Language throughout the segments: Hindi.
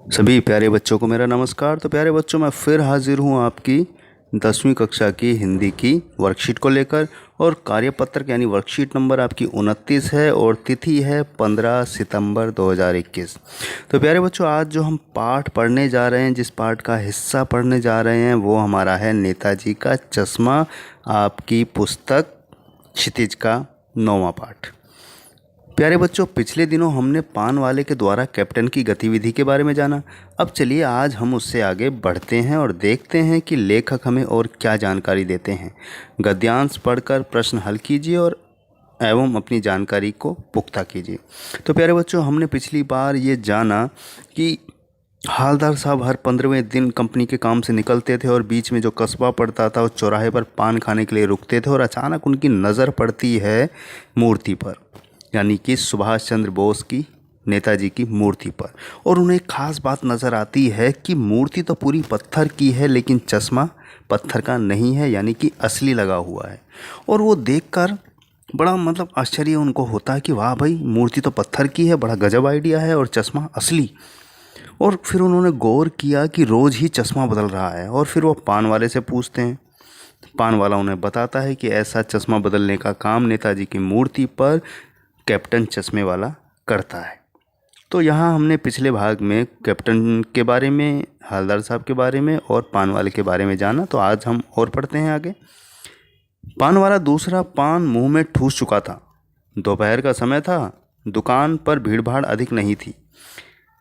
सभी प्यारे बच्चों को मेरा नमस्कार। तो प्यारे बच्चों, मैं फिर हाजिर हूँ आपकी 10वीं कक्षा की हिंदी की वर्कशीट को लेकर। और कार्यपत्रक यानी वर्कशीट नंबर आपकी 29 है और तिथि है 15 सितंबर 2021। तो प्यारे बच्चों, आज जो हम पाठ पढ़ने जा रहे हैं, जिस पाठ का हिस्सा पढ़ने जा रहे हैं, वो हमारा है नेताजी का चश्मा, आपकी पुस्तक क्षितिज का 9वां पाठ। प्यारे बच्चों, पिछले दिनों हमने पान वाले के द्वारा कैप्टन की गतिविधि के बारे में जाना। अब चलिए आज हम उससे आगे बढ़ते हैं और देखते हैं कि लेखक हमें और क्या जानकारी देते हैं। गद्यांश पढ़कर प्रश्न हल कीजिए और एवं अपनी जानकारी को पुख्ता कीजिए। तो प्यारे बच्चों, हमने पिछली बार ये जाना कि हालदार साहब हर 15वें दिन कंपनी के काम से निकलते थे और बीच में जो कस्बा पड़ता था उस चौराहे पर पान खाने के लिए रुकते थे और अचानक उनकी नज़र पड़ती है मूर्ति पर, यानी कि सुभाष चंद्र बोस की, नेताजी की मूर्ति पर। और उन्हें एक खास बात नज़र आती है कि मूर्ति तो पूरी पत्थर की है लेकिन चश्मा पत्थर का नहीं है, यानी कि असली लगा हुआ है। और वो देखकर बड़ा आश्चर्य उनको होता है कि वाह भाई, मूर्ति तो पत्थर की है, बड़ा गजब आइडिया है, और चश्मा असली। और फिर उन्होंने गौर किया कि रोज़ ही चश्मा बदल रहा है। और फिर वो पान वाले से पूछते हैं। पान वाला उन्हें बताता है कि ऐसा चश्मा बदलने का काम नेताजी की मूर्ति पर कैप्टन चश्मे वाला करता है। तो यहाँ हमने पिछले भाग में कैप्टन के बारे में, हालदार साहब के बारे में और पान वाले के बारे में जाना। तो आज हम और पढ़ते हैं आगे। पान वाला दूसरा पान मुंह में ठूस चुका था। दोपहर का समय था, दुकान पर भीड़भाड़ अधिक नहीं थी।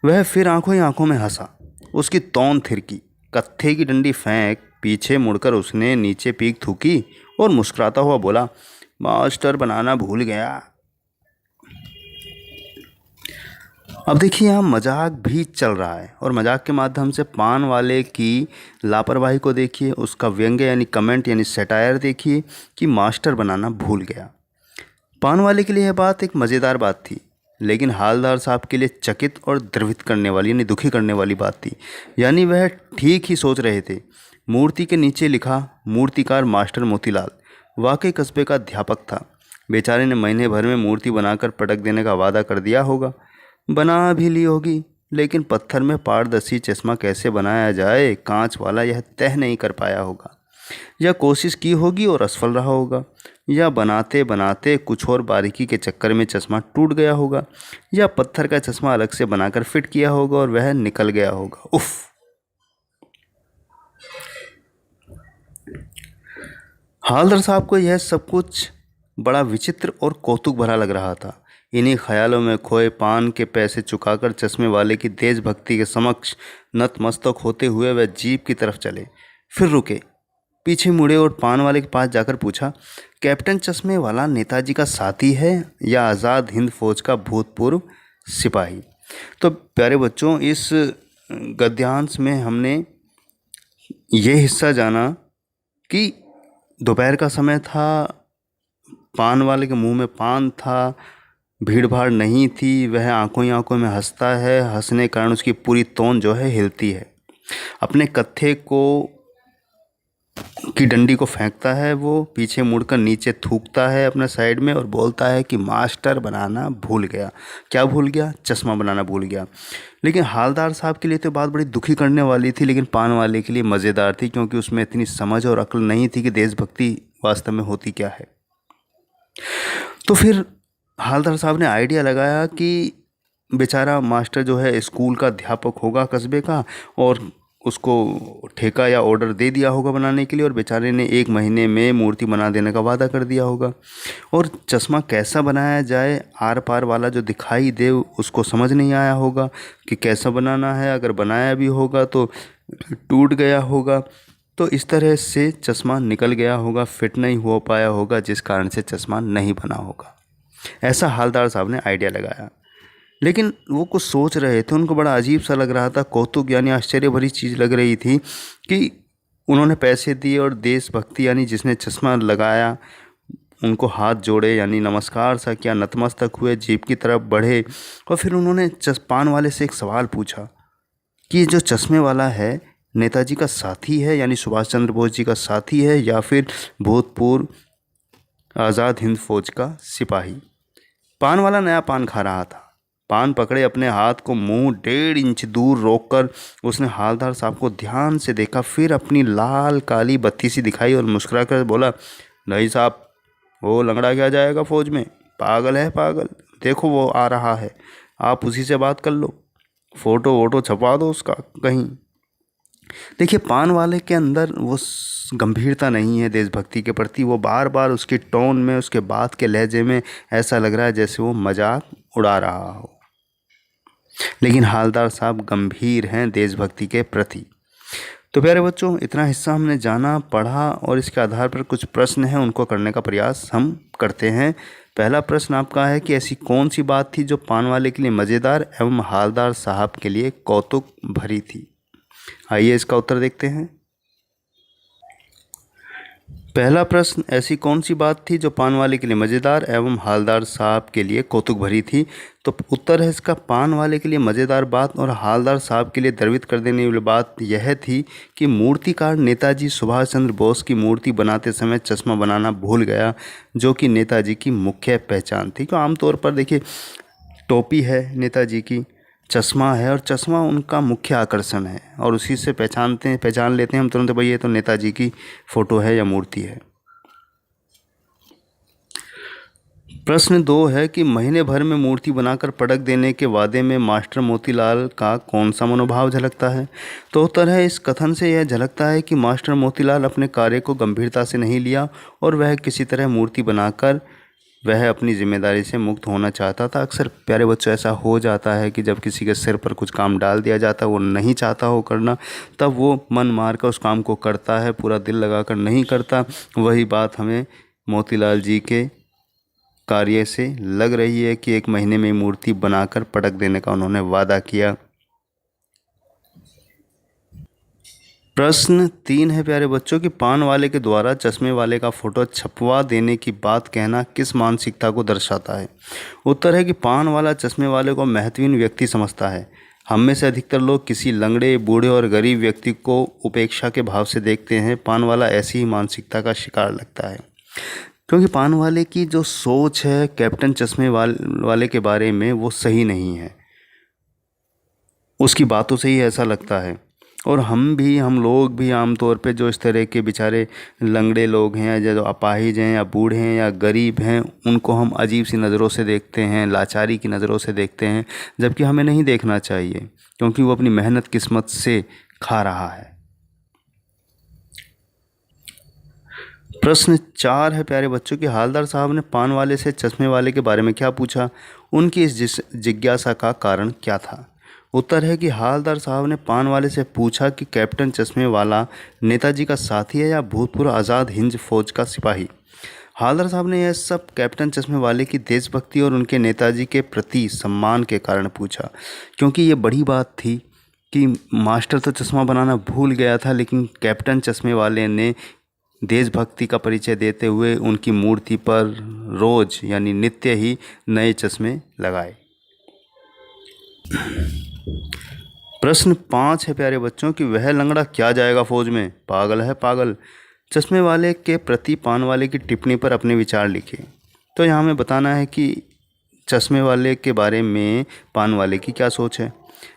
वह फिर आंखों ही आंखों में हंसा। उसकी तौन थिरकी, कत्थे की डंडी फेंक पीछे मुड़कर उसने नीचे पीक थूकी और मुस्कुराता हुआ बोला, मास्टर बनाना भूल गया। अब देखिए, यहाँ मजाक भी चल रहा है और मजाक के माध्यम से पान वाले की लापरवाही को देखिए, उसका व्यंग्य यानी कमेंट यानी सेटायर देखिए कि मास्टर बनाना भूल गया। पान वाले के लिए यह बात एक मज़ेदार बात थी, लेकिन हालदार साहब के लिए चकित और द्रवित करने वाली यानी दुखी करने वाली बात थी। यानी वह ठीक ही सोच रहे थे। मूर्ति के नीचे लिखा, मूर्तिकार मास्टर मोतीलाल, वाकई कस्बे का अध्यापक था। बेचारे ने महीने भर में मूर्ति बनाकर पटक देने का वादा कर दिया होगा, बना भी ली होगी, लेकिन पत्थर में पारदर्शी चश्मा कैसे बनाया जाए, कांच वाला, यह तय नहीं कर पाया होगा। या कोशिश की होगी और असफल रहा होगा, या बनाते बनाते कुछ और बारीकी के चक्कर में चश्मा टूट गया होगा, या पत्थर का चश्मा अलग से बनाकर फिट किया होगा और वह निकल गया होगा। उफ! हालदार साहब को यह सब कुछ बड़ा विचित्र और कौतुक भरा लग रहा था। इन्हीं ख्यालों में खोए पान के पैसे चुकाकर चश्मे वाले की देशभक्ति के समक्ष नतमस्तक होते हुए वह जीप की तरफ चले। फिर रुके, पीछे मुड़े और पान वाले के पास जाकर पूछा, कैप्टन चश्मे वाला नेताजी का साथी है या आज़ाद हिंद फौज का भूतपूर्व सिपाही? तो प्यारे बच्चों, इस गद्यांश में हमने ये हिस्सा जाना कि दोपहर का समय था, पान वाले के मुंह में पान था, भीड़ भाड़ नहीं थी, वह आंखों ही आंखों में हंसता है, हंसने के कारण उसकी पूरी तोन जो है हिलती है। अपने कत्थे को की डंडी को फेंकता है, वो पीछे मुड़कर नीचे थूकता है अपने साइड में और बोलता है कि मास्टर बनाना भूल गया। क्या भूल गया? चश्मा बनाना भूल गया। लेकिन हालदार साहब के लिए तो बात बड़ी दुखी करने वाली थी, लेकिन पान वाले के लिए मज़ेदार थी, क्योंकि उसमें इतनी समझ और अक्ल नहीं थी कि देशभक्ति वास्तव में होती क्या है। तो फिर हालदार साहब ने आइडिया लगाया कि बेचारा मास्टर जो है स्कूल का अध्यापक होगा कस्बे का, और उसको ठेका या ऑर्डर दे दिया होगा बनाने के लिए, और बेचारे ने 1 महीने में मूर्ति बना देने का वादा कर दिया होगा। और चश्मा कैसा बनाया जाए, आर पार वाला जो दिखाई दे, उसको समझ नहीं आया होगा कि कैसा बनाना है। अगर बनाया भी होगा तो टूट गया होगा। तो इस तरह से चश्मा निकल गया होगा, फिट नहीं हो पाया होगा, जिस कारण से चश्मा नहीं बना होगा। ऐसा हालदार साहब ने आइडिया लगाया। लेकिन वो कुछ सोच रहे थे, उनको बड़ा अजीब सा लग रहा था, कौतुक यानी आश्चर्य भरी चीज़ लग रही थी कि उन्होंने पैसे दिए और देशभक्ति यानी जिसने चश्मा लगाया उनको हाथ जोड़े यानी नमस्कार सा किया, नतमस्तक हुए, जीप की तरफ बढ़े। और फिर उन्होंने पान वाले से एक सवाल पूछा कि ये जो चश्मे वाला है नेताजी का साथी है, यानी सुभाष चंद्र बोस जी का साथी है, या फिर भूतपूर्व आज़ाद हिंद फौज का सिपाही? पान वाला नया पान खा रहा था। पान पकड़े अपने हाथ को मुंह 1.5 इंच दूर रोककर उसने हवलदार साहब को ध्यान से देखा, फिर अपनी लाल काली बत्ती सी दिखाई और मुस्कुराकर बोला, नहीं साहब, वो लंगड़ा क्या जाएगा फौज में, पागल है पागल, देखो वो आ रहा है, आप उसी से बात कर लो, फोटो वोटो छपवा दो उसका कहीं। देखिए, पान वाले के अंदर वो गंभीरता नहीं है देशभक्ति के प्रति। वो बार बार उसके टोन में, उसके बात के लहजे में ऐसा लग रहा है जैसे वो मजाक उड़ा रहा हो, लेकिन हवलदार साहब गंभीर हैं देशभक्ति के प्रति। तो प्यारे बच्चों, इतना हिस्सा हमने जाना, पढ़ा और इसके आधार पर कुछ प्रश्न हैं उनको करने का प्रयास हम करते हैं। पहला प्रश्न आपका है कि ऐसी कौन सी बात थी जो पान वाले के लिए मज़ेदार एवं हवलदार साहब के लिए कौतुक भरी थी। आइए इसका उत्तर देखते हैं। पहला प्रश्न, ऐसी कौन सी बात थी जो पान वाले के लिए मज़ेदार एवं हवलदार साहब के लिए कौतुक भरी थी। तो उत्तर है इसका, पान वाले के लिए मज़ेदार बात और हवलदार साहब के लिए द्रवित कर देने वाली बात यह थी कि मूर्तिकार नेताजी सुभाष चंद्र बोस की मूर्ति बनाते समय चश्मा बनाना भूल गया, जो कि नेताजी की मुख्य पहचान थी। तो आमतौर पर देखिए, टोपी है नेताजी की, चश्मा है और चश्मा उनका मुख्य आकर्षण है और उसी से पहचान लेते हैं हम तुरंत, भाई ये तो नेताजी की फ़ोटो है या मूर्ति है। प्रश्न 2 है कि महीने भर में मूर्ति बनाकर पटक देने के वादे में मास्टर मोतीलाल का कौन सा मनोभाव झलकता है। तो उत्तर है, इस कथन से यह झलकता है कि मास्टर मोतीलाल अपने कार्य को गंभीरता से नहीं लिया और वह किसी तरह मूर्ति बनाकर वह अपनी जिम्मेदारी से मुक्त होना चाहता था। अक्सर प्यारे बच्चों ऐसा हो जाता है कि जब किसी के सिर पर कुछ काम डाल दिया जाता है, वो नहीं चाहता हो करना, तब वो मन मार कर उस काम को करता है, पूरा दिल लगाकर नहीं करता। वही बात हमें मोतीलाल जी के कार्य से लग रही है कि 1 महीने में मूर्ति बनाकर पटक देने का उन्होंने वादा किया। प्रश्न 3 है प्यारे बच्चों कि पान वाले के द्वारा चश्मे वाले का फ़ोटो छपवा देने की बात कहना किस मानसिकता को दर्शाता है। उत्तर है कि पान वाला चश्मे वाले को महत्वहीन व्यक्ति समझता है। हम में से अधिकतर लोग किसी लंगड़े, बूढ़े और गरीब व्यक्ति को उपेक्षा के भाव से देखते हैं। पान वाला ऐसी ही मानसिकता का शिकार लगता है, क्योंकि पान वाले की जो सोच है कैप्टन चश्मे वाले के बारे में वो सही नहीं है। उसकी बातों से ही ऐसा लगता है। और हम लोग भी आमतौर पे जो इस तरह के बेचारे लंगड़े लोग हैं या जो अपाहिज हैं या बूढ़े हैं या गरीब हैं, उनको हम अजीब सी नज़रों से देखते हैं, लाचारी की नज़रों से देखते हैं, जबकि हमें नहीं देखना चाहिए, क्योंकि वो अपनी मेहनत किस्मत से खा रहा है। प्रश्न 4 है प्यारे बच्चों कि हवलदार साहब ने पान वाले से चश्मे वाले के बारे में क्या पूछा, उनकी इस जिज्ञासा का कारण क्या था। उत्तर है कि हवलदार साहब ने पान वाले से पूछा कि कैप्टन चश्मे वाला नेताजी का साथी है या भूतपूर्व आज़ाद हिंद फौज का सिपाही। हवलदार साहब ने यह सब कैप्टन चश्मे वाले की देशभक्ति और उनके नेताजी के प्रति सम्मान के कारण पूछा, क्योंकि ये बड़ी बात थी कि मास्टर तो चश्मा बनाना भूल गया था, लेकिन कैप्टन चश्मे वाले ने देशभक्ति का परिचय देते हुए उनकी मूर्ति पर रोज़ यानी नित्य ही नए चश्मे लगाए। प्रश्न 5 है प्यारे बच्चों कि वह लंगड़ा क्या जाएगा फौज में, पागल है पागल। चश्मे वाले के प्रति पान वाले की टिप्पणी पर अपने विचार लिखे। तो यहाँ हमें बताना है कि चश्मे वाले के बारे में पान वाले की क्या सोच है।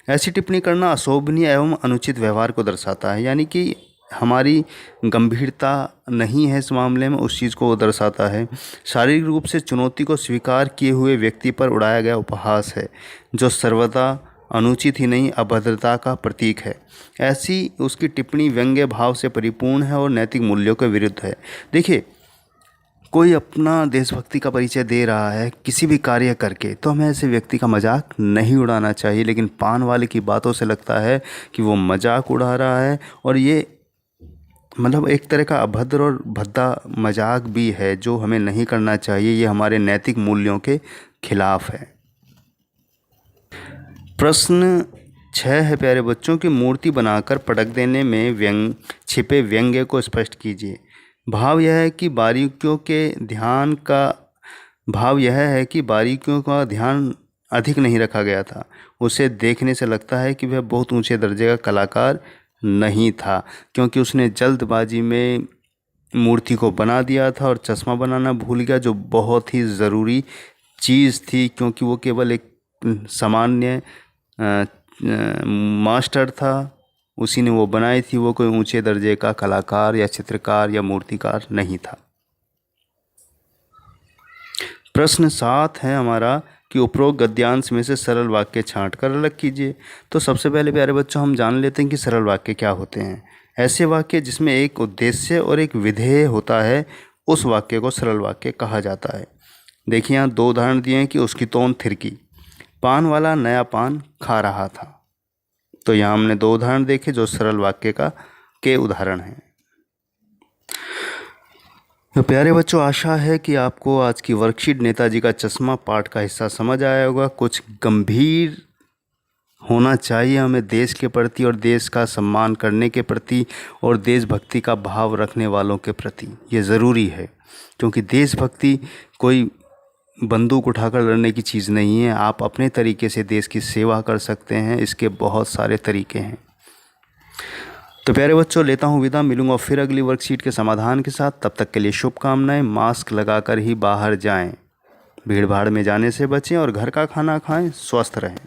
ऐसी टिप्पणी करना अशोभनीय एवं अनुचित व्यवहार को दर्शाता है, यानी कि हमारी गंभीरता नहीं है इस मामले में, उस चीज़ को वो दर्शाता है। शारीरिक रूप से चुनौती को स्वीकार किए हुए व्यक्ति पर उड़ाया गया उपहास है, जो सर्वदा अनुचित ही नहीं अभद्रता का प्रतीक है। ऐसी उसकी टिप्पणी व्यंग्य भाव से परिपूर्ण है और नैतिक मूल्यों के विरुद्ध है। देखिए, कोई अपना देशभक्ति का परिचय दे रहा है किसी भी कार्य करके, तो हमें ऐसे व्यक्ति का मजाक नहीं उड़ाना चाहिए, लेकिन पान वाले की बातों से लगता है कि वो मजाक उड़ा रहा है, और ये मतलब एक तरह का अभद्र और भद्दा मजाक भी है जो हमें नहीं करना चाहिए। ये हमारे नैतिक मूल्यों के खिलाफ है। प्रश्न 6 है प्यारे बच्चों की मूर्ति बनाकर पटक देने में छिपे व्यंग्य को स्पष्ट कीजिए। भाव यह है कि बारीकियों का ध्यान अधिक नहीं रखा गया था। उसे देखने से लगता है कि वह बहुत ऊंचे दर्जे का कलाकार नहीं था, क्योंकि उसने जल्दबाजी में मूर्ति को बना दिया था और चश्मा बनाना भूल गया, जो बहुत ही ज़रूरी चीज़ थी, क्योंकि वो केवल एक सामान्य मास्टर था, उसी ने वो बनाई थी। वो कोई ऊंचे दर्जे का कलाकार या चित्रकार या मूर्तिकार नहीं था। प्रश्न 7 है हमारा कि उपरोक्त गद्यांश में से सरल वाक्य छांट कर अलग कीजिए। तो सबसे पहले प्यारे बच्चों हम जान लेते हैं कि सरल वाक्य क्या होते हैं। ऐसे वाक्य जिसमें एक उद्देश्य और एक विधेय होता है, उस वाक्य को सरल वाक्य कहा जाता है। देखिए यहाँ 2 उदाहरण दिए हैं कि उसकी तोन थिरकी, पान वाला नया पान खा रहा था। तो यहाँ हमने 2 उदाहरण देखे जो सरल वाक्य के उदाहरण हैं। तो प्यारे बच्चों, आशा है कि आपको आज की वर्कशीट नेताजी का चश्मा पाठ का हिस्सा समझ आया होगा। कुछ गंभीर होना चाहिए हमें देश के प्रति और देश का सम्मान करने के प्रति और देशभक्ति का भाव रखने वालों के प्रति। ये ज़रूरी है, क्योंकि देशभक्ति कोई बंदूक उठाकर लड़ने की चीज़ नहीं है। आप अपने तरीके से देश की सेवा कर सकते हैं, इसके बहुत सारे तरीके हैं। तो प्यारे बच्चों, लेता हूँ विदा। मिलूंगा फिर अगली वर्कशीट के समाधान के साथ। तब तक के लिए शुभकामनाएं। मास्क लगाकर ही बाहर जाएं, भीड़ भाड़ में जाने से बचें और घर का खाना खाएं, स्वस्थ रहें।